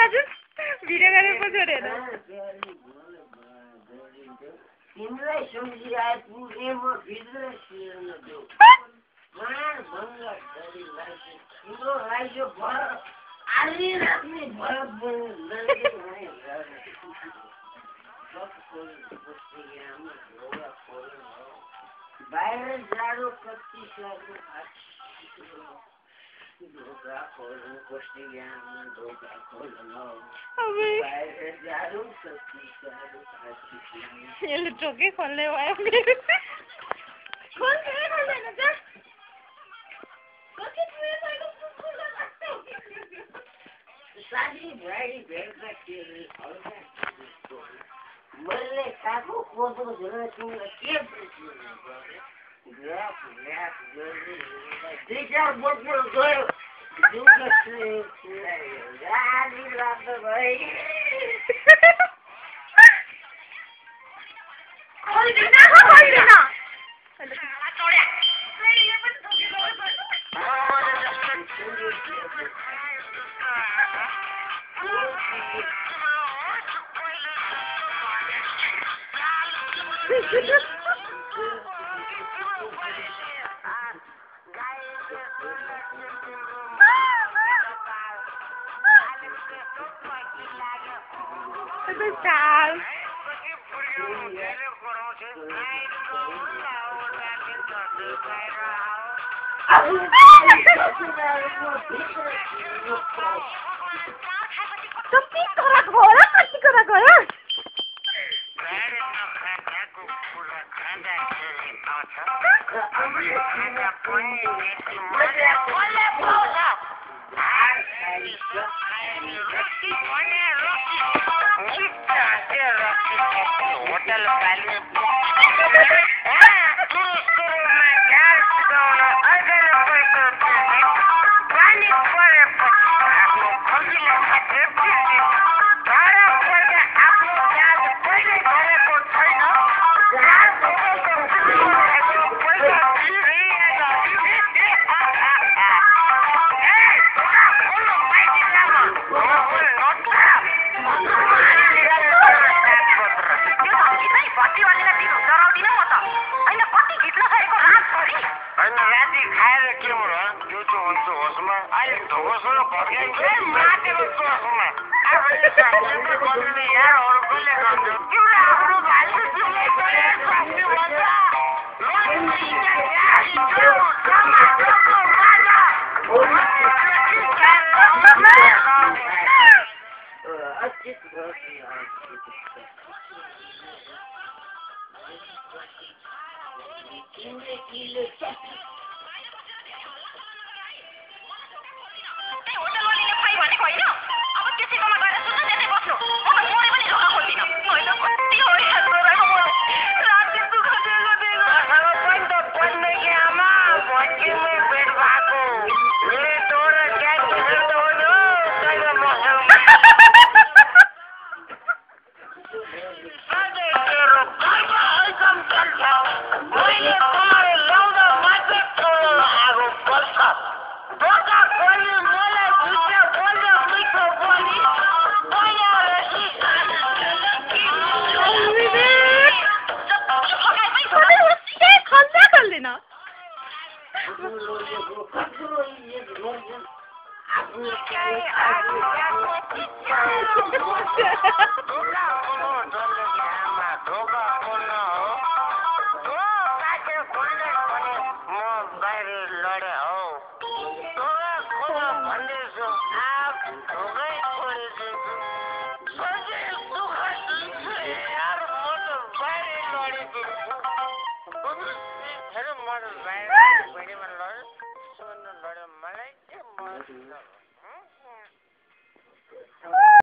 काजु भिडियो गरेको छोडेर तिमीलाई सम्झी आइपुगे म भित्र छिर्न देऊ भङ्गा छोरीलाई तिम्रो राज्य भर आलिराख्ने भर बाहिर जाडो कति साह्रो ढोका खोल्नु कति ढोका खोल्नु बाहिर जाडो कति साह्रो यसले ढोकै खोल्ने भयो साथी भाइ भेट्दाखेरि मैले खाएको कोदो झोल तिमीलाई के ग्राफ गर्दै दुई चार बोतल गयो गाडी लाग्दो भाइ